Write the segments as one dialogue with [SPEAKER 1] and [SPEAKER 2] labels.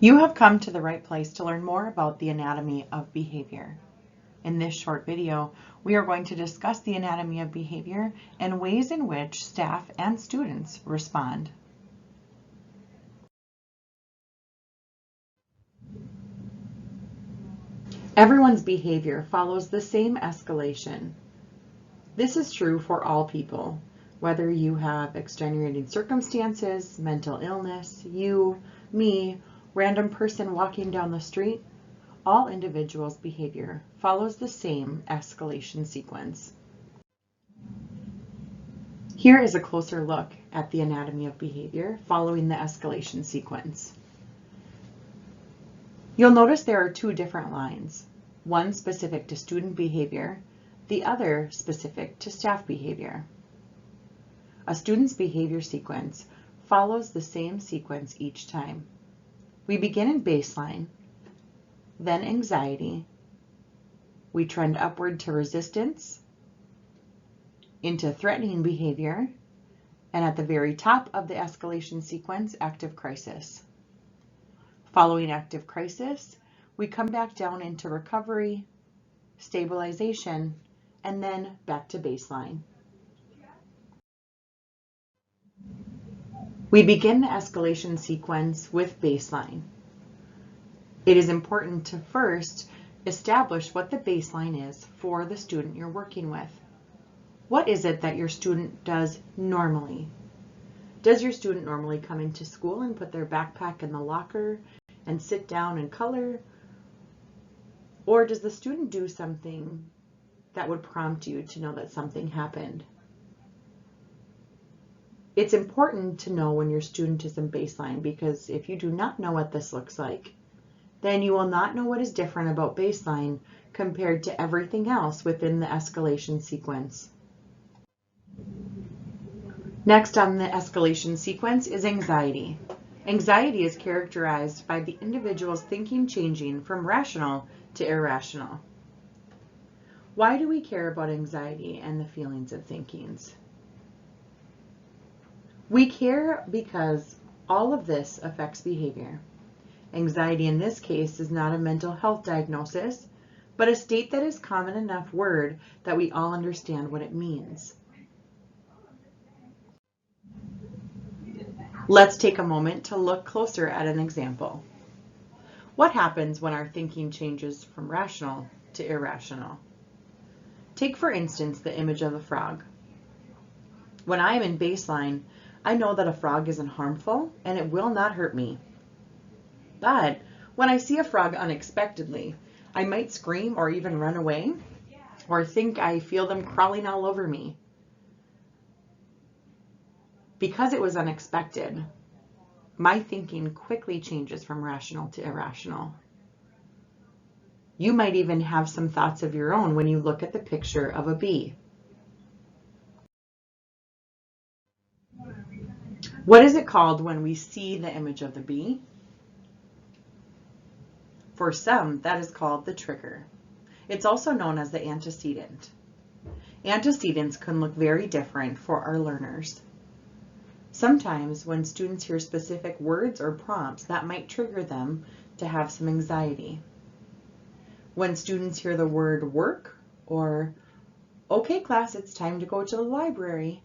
[SPEAKER 1] You have come to the right place to learn more about the anatomy of behavior. In this short video, we are going to discuss the anatomy of behavior and ways in which staff and students respond. Everyone's behavior follows the same escalation. This is true for all people, whether you have extenuating circumstances, mental illness, you, me, random person walking down the street. All individuals' behavior follows the same escalation sequence. Here is a closer look at the anatomy of behavior following the escalation sequence. You'll notice there are two different lines, one specific to student behavior, the other specific to staff behavior. A student's behavior sequence follows the same sequence each time. We begin in baseline, then anxiety. We trend upward to resistance, into threatening behavior, and at the very top of the escalation sequence, active crisis. Following active crisis, we come back down into recovery, stabilization, and then back to baseline. We begin the escalation sequence with baseline. It is important to first establish what the baseline is for the student you're working with. What is it that your student does normally? Does your student normally come into school and put their backpack in the locker and sit down and color? Or does the student do something that would prompt you to know that something happened? It's important to know when your student is in baseline, because if you do not know what this looks like, then you will not know what is different about baseline compared to everything else within the escalation sequence. Next on the escalation sequence is anxiety. Anxiety is characterized by the individual's thinking changing from rational to irrational. Why do we care about anxiety and the feelings of thinkings? We care because all of this affects behavior. Anxiety in this case is not a mental health diagnosis, but a state that is common enough word that we all understand what it means. Let's take a moment to look closer at an example. What happens when our thinking changes from rational to irrational? Take, for instance, the image of a frog. When I am in baseline, I know that a frog isn't harmful and it will not hurt me. But when I see a frog unexpectedly, I might scream or even run away, or think I feel them crawling all over me. Because it was unexpected, my thinking quickly changes from rational to irrational. You might even have some thoughts of your own when you look at the picture of a bee. What is it called when we see the image of the bee? For some, that is called the trigger. It's also known as the antecedent. Antecedents can look very different for our learners. Sometimes when students hear specific words or prompts, that might trigger them to have some anxiety. When students hear the word work or, okay class, it's time to go to the library,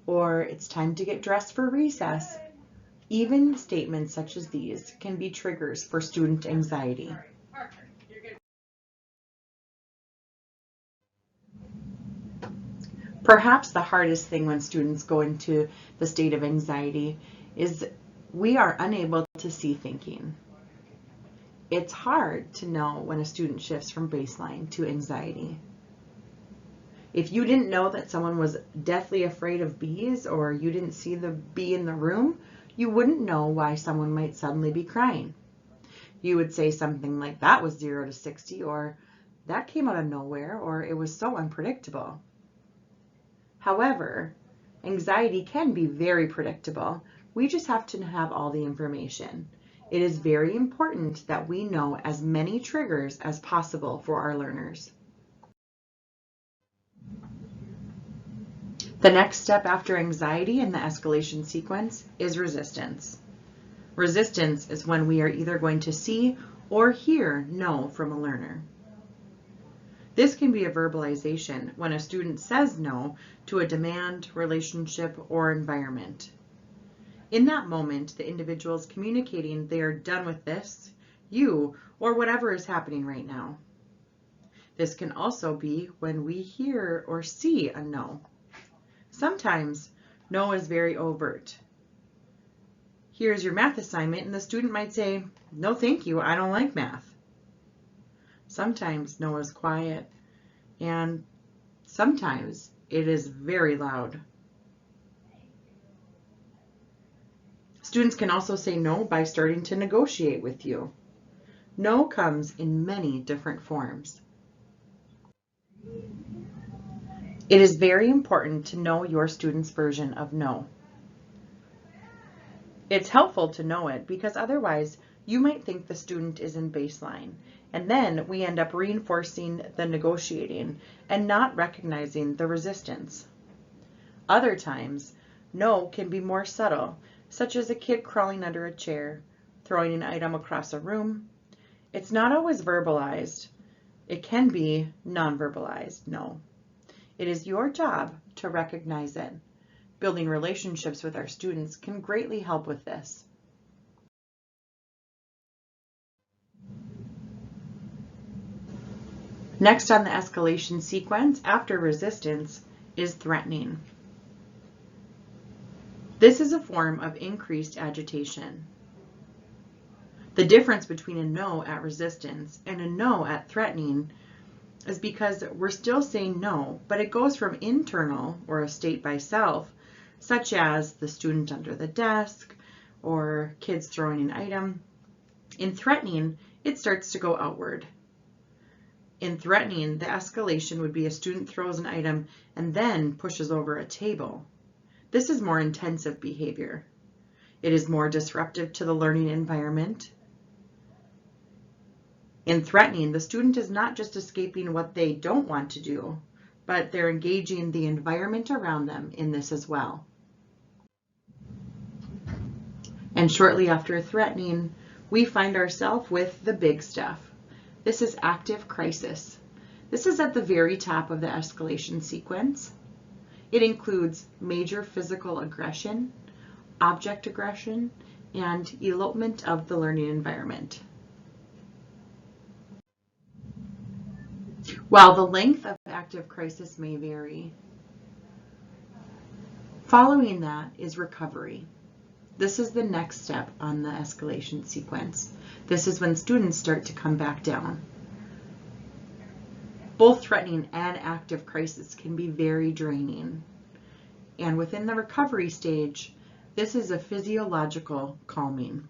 [SPEAKER 1] or it's time to get dressed for recess, even statements such as these can be triggers for student anxiety. Perhaps the hardest thing when students go into the state of anxiety is we are unable to see thinking. It's hard to know when a student shifts from baseline to anxiety. If you didn't know that someone was deathly afraid of bees, or you didn't see the bee in the room, you wouldn't know why someone might suddenly be crying. You would say something like, that was 0 to 60, or that came out of nowhere, or it was so unpredictable. However, anxiety can be very predictable. We just have to have all the information. It is very important that we know as many triggers as possible for our learners. The next step after anxiety in the escalation sequence is resistance. Resistance is when we are either going to see or hear no from a learner. This can be a verbalization when a student says no to a demand, relationship, or environment. In that moment, the individual is communicating they are done with this, you, or whatever is happening right now. This can also be when we hear or see a no. Sometimes no is very overt. Here's your math assignment, and the student might say, no thank you, I don't like math. Sometimes no is quiet, and sometimes it is very loud. Students can also say no by starting to negotiate with you. No comes in many different forms. It is very important to know your student's version of no. It's helpful to know it because otherwise you might think the student is in baseline, and then we end up reinforcing the negotiating and not recognizing the resistance. Other times, no can be more subtle, such as a kid crawling under a chair, throwing an item across a room. It's not always verbalized. It can be non-verbalized no. It is your job to recognize it. Building relationships with our students can greatly help with this. Next on the escalation sequence after resistance is threatening. This is a form of increased agitation. The difference between a no at resistance and a no at threatening is because we're still saying no, but it goes from internal, or a state by self, such as the student under the desk or kids throwing an item. In threatening, it starts to go outward. In threatening, the escalation would be a student throws an item and then pushes over a table. This is more intensive behavior. It is more disruptive to the learning environment. In threatening, the student is not just escaping what they don't want to do, but they're engaging the environment around them in this as well. And shortly after threatening, we find ourselves with the big stuff. This is active crisis. This is at the very top of the escalation sequence. It includes major physical aggression, object aggression, and elopement of the learning environment. While the length of active crisis may vary, following that is recovery. This is the next step on the escalation sequence. This is when students start to come back down. Both threatening and active crisis can be very draining. And within the recovery stage, this is a physiological calming.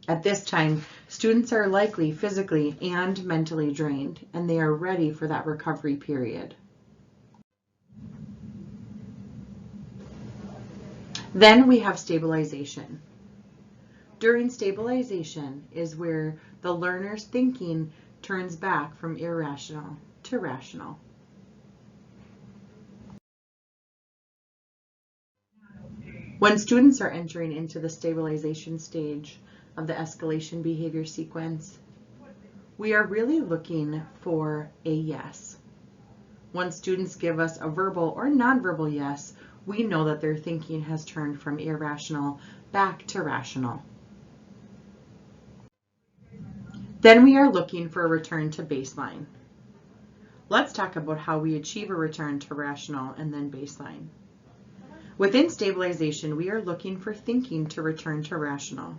[SPEAKER 1] At this time, students are likely physically and mentally drained, and they are ready for that recovery period. Then we have stabilization. During stabilization is where the learner's thinking turns back from irrational to rational. When students are entering into the stabilization stage of the escalation behavior sequence, we are really looking for a yes. When students give us a verbal or nonverbal yes, we know that their thinking has turned from irrational back to rational. Then we are looking for a return to baseline. Let's talk about how we achieve a return to rational and then baseline. Within stabilization, we are looking for thinking to return to rational.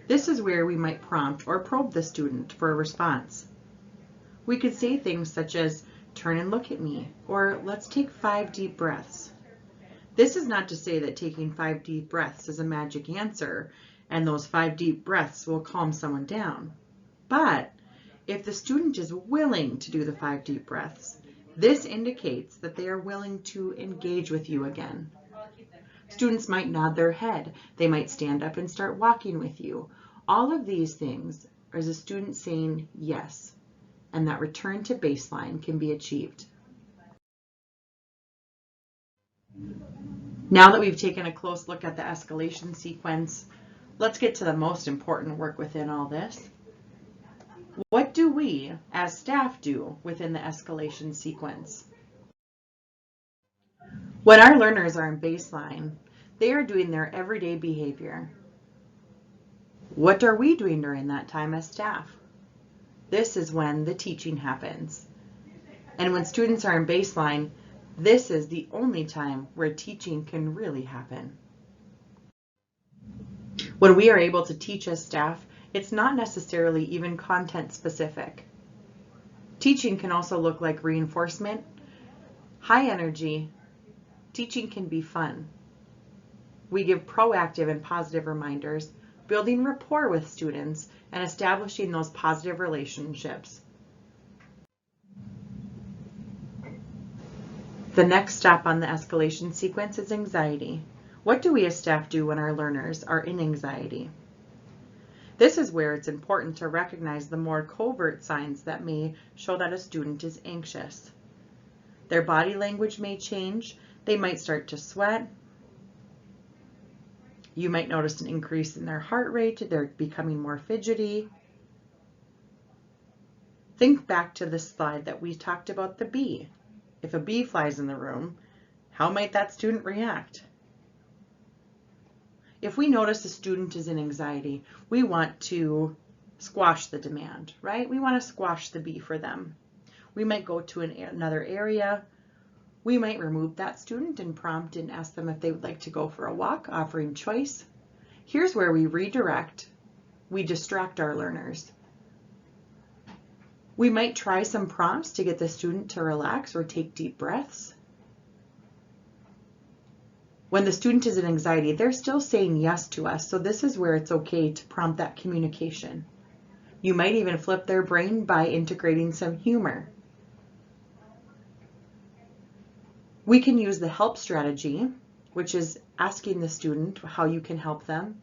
[SPEAKER 1] This is where we might prompt or probe the student for a response. We could say things such as, turn and look at me, or let's take 5 deep breaths. This is not to say that taking 5 deep breaths is a magic answer, and those 5 deep breaths will calm someone down. But if the student is willing to do the 5 deep breaths, this indicates that they are willing to engage with you again. Students might nod their head. They might stand up and start walking with you. All of these things are a student saying yes, and that return to baseline can be achieved. Now that we've taken a close look at the escalation sequence, let's get to the most important work within all this. What do we, as staff, do within the escalation sequence? When our learners are in baseline, they are doing their everyday behavior. What are we doing during that time as staff? This is when the teaching happens. And when students are in baseline, this is the only time where teaching can really happen. When we are able to teach as staff, it's not necessarily even content specific. Teaching can also look like reinforcement, high energy. Teaching can be fun. We give proactive and positive reminders, building rapport with students, and establishing those positive relationships. The next step on the escalation sequence is anxiety. What do we as staff do when our learners are in anxiety? This is where it's important to recognize the more covert signs that may show that a student is anxious. Their body language may change. They might start to sweat. You might notice an increase in their heart rate. They're becoming more fidgety. Think back to the slide that we talked about the bee. If a bee flies in the room, how might that student react? If we notice a student is in anxiety, we want to squash the demand, right? We want to squash the bee for them. We might go to another area. We might remove that student and prompt and ask them if they would like to go for a walk, offering choice. Here's where we redirect. We distract our learners. We might try some prompts to get the student to relax or take deep breaths. When the student is in anxiety, they're still saying yes to us, so this is where it's okay to prompt that communication. You might even flip their brain by integrating some humor. We can use the help strategy, which is asking the student how you can help them.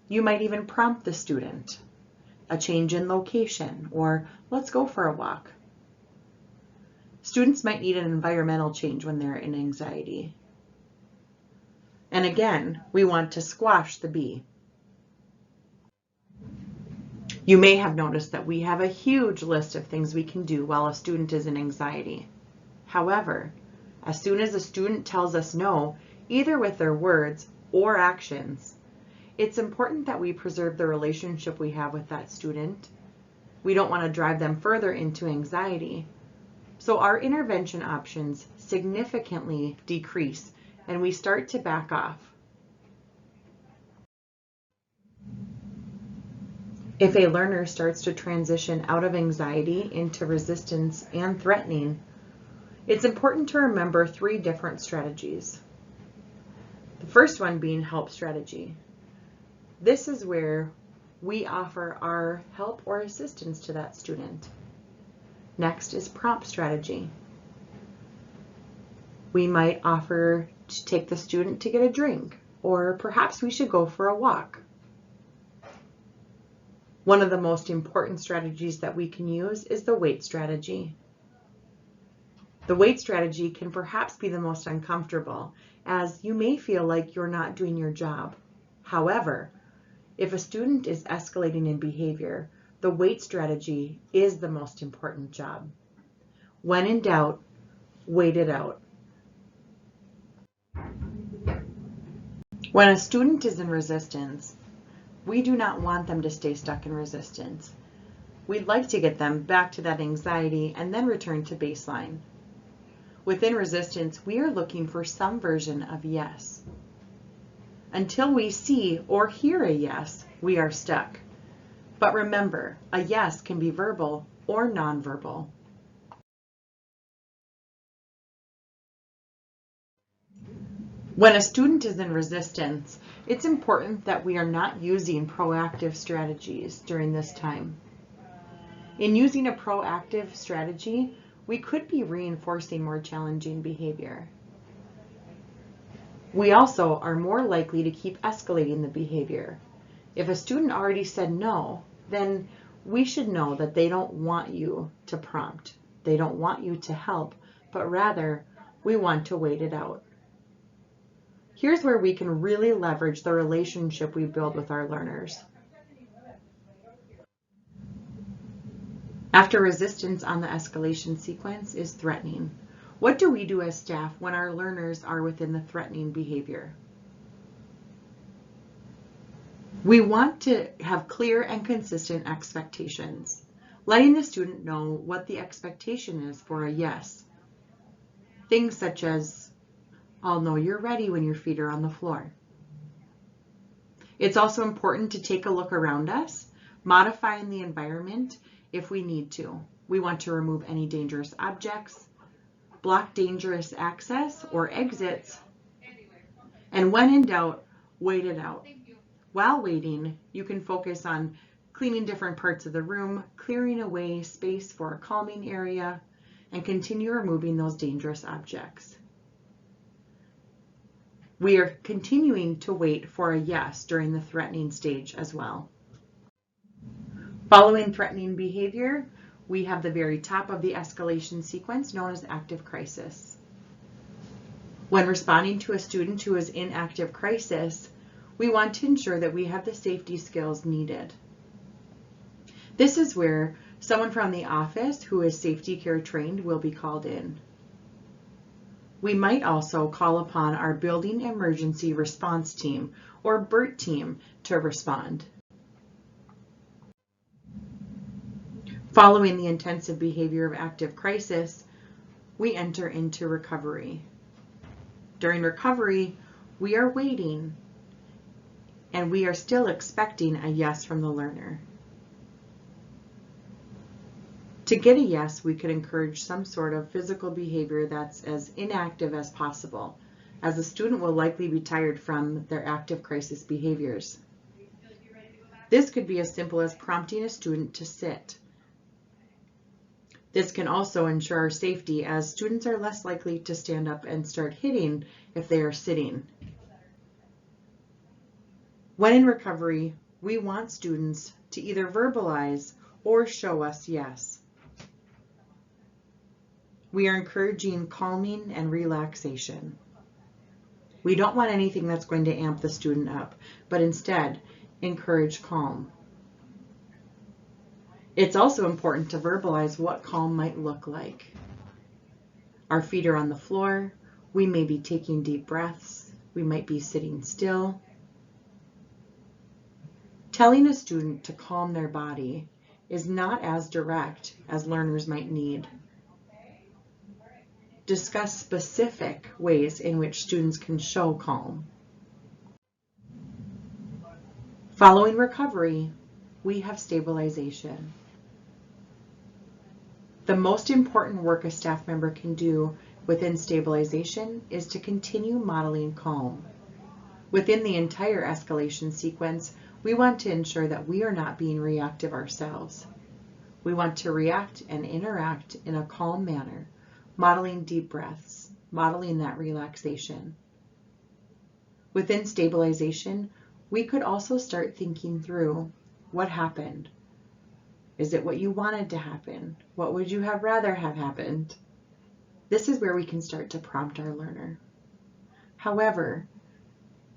[SPEAKER 1] You might even prompt the student, a change in location, or let's go for a walk. Students might need an environmental change when they're in anxiety. And again, we want to squash the bee. You may have noticed that we have a huge list of things we can do while a student is in anxiety. However, as soon as a student tells us no, either with their words or actions, it's important that we preserve the relationship we have with that student. We don't want to drive them further into anxiety. So our intervention options significantly decrease and we start to back off. If a learner starts to transition out of anxiety into resistance and threatening, it's important to remember 3 different strategies. The first one being help strategy. This is where we offer our help or assistance to that student. Next is prompt strategy. We might offer to take the student to get a drink, or perhaps we should go for a walk. One of the most important strategies that we can use is the wait strategy. The wait strategy can perhaps be the most uncomfortable, as you may feel like you're not doing your job. However, if a student is escalating in behavior, the wait strategy is the most important job. When in doubt, wait it out. When a student is in resistance, we do not want them to stay stuck in resistance. We'd like to get them back to that anxiety and then return to baseline. Within resistance, we are looking for some version of yes. Until we see or hear a yes, we are stuck. But remember, a yes can be verbal or nonverbal. When a student is in resistance, it's important that we are not using proactive strategies during this time. In using a proactive strategy, we could be reinforcing more challenging behavior. We also are more likely to keep escalating the behavior. If a student already said no, then we should know that they don't want you to prompt. They don't want you to help, but rather we want to wait it out. Here's where we can really leverage the relationship we build with our learners. After resistance on the escalation sequence is threatening. What do we do as staff when our learners are within the threatening behavior? We want to have clear and consistent expectations, letting the student know what the expectation is for a yes. Things such as, I'll know you're ready when your feet are on the floor. It's also important to take a look around us, modifying the environment if we need to. We want to remove any dangerous objects, block dangerous access or exits, and when in doubt, wait it out. While waiting, you can focus on cleaning different parts of the room, clearing away space for a calming area, and continue removing those dangerous objects. We are continuing to wait for a yes during the threatening stage as well. Following threatening behavior, we have the very top of the escalation sequence known as active crisis. When responding to a student who is in active crisis, we want to ensure that we have the safety skills needed. This is where someone from the office who is safety care trained will be called in. We might also call upon our building emergency response team or BERT team to respond. Following the intensive behavior of active crisis, we enter into recovery. During recovery, we are waiting and we are still expecting a yes from the learner. To get a yes, we could encourage some sort of physical behavior that's as inactive as possible, as the student will likely be tired from their active crisis behaviors. This could be as simple as prompting a student to sit. This can also ensure our safety, as students are less likely to stand up and start hitting if they are sitting. When in recovery, we want students to either verbalize or show us yes. We are encouraging calming and relaxation. We don't want anything that's going to amp the student up, but instead encourage calm. It's also important to verbalize what calm might look like. Our feet are on the floor. We may be taking deep breaths. We might be sitting still. Telling a student to calm their body is not as direct as learners might need. Discuss specific ways in which students can show calm. Following recovery, we have stabilization. The most important work a staff member can do within stabilization is to continue modeling calm. Within the entire escalation sequence, we want to ensure that we are not being reactive ourselves. We want to react and interact in a calm manner, modeling deep breaths, modeling that relaxation. Within stabilization, we could also start thinking through what happened. Is it what you wanted to happen? What would you have rather have happened? This is where we can start to prompt our learner. However,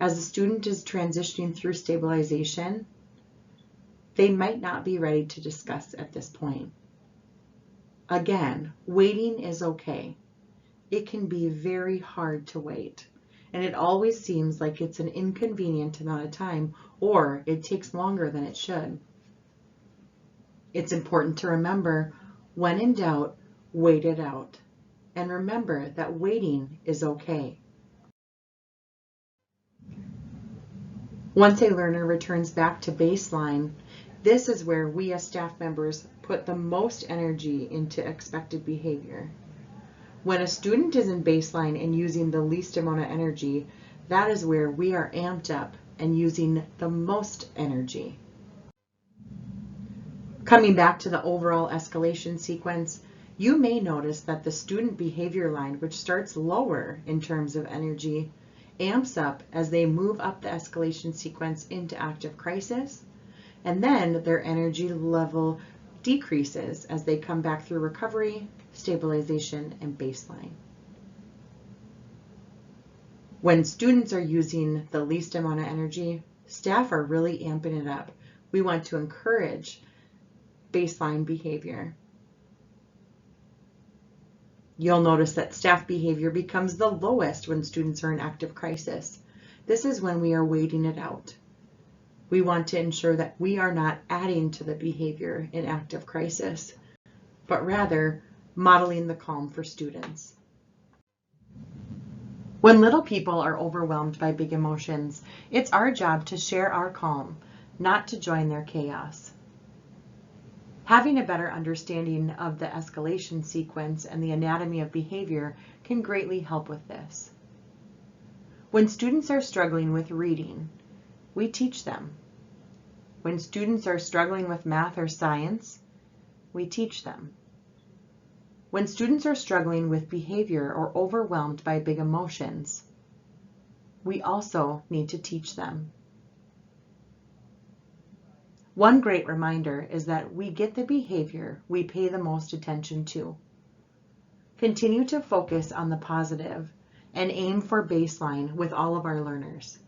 [SPEAKER 1] as the student is transitioning through stabilization, they might not be ready to discuss at this point. Again, waiting is okay. It can be very hard to wait, and it always seems like it's an inconvenient amount of time, or it takes longer than it should. It's important to remember, when in doubt, wait it out. And remember that waiting is okay. Once a learner returns back to baseline, this is where we as staff members put the most energy into expected behavior. When a student is in baseline and using the least amount of energy, that is where we are amped up and using the most energy. Coming back to the overall escalation sequence, you may notice that the student behavior line, which starts lower in terms of energy, amps up as they move up the escalation sequence into active crisis, and then their energy level decreases as they come back through recovery, stabilization, and baseline. When students are using the least amount of energy, staff are really amping it up. We want to encourage baseline behavior. You'll notice that staff behavior becomes the lowest when students are in active crisis. This is when we are waiting it out. We want to ensure that we are not adding to the behavior in active crisis, but rather modeling the calm for students. When little people are overwhelmed by big emotions, it's our job to share our calm, not to join their chaos. Having a better understanding of the escalation sequence and the anatomy of behavior can greatly help with this. When students are struggling with reading, we teach them. When students are struggling with math or science, we teach them. When students are struggling with behavior or overwhelmed by big emotions, we also need to teach them. One great reminder is that we get the behavior we pay the most attention to. Continue to focus on the positive and aim for baseline with all of our learners.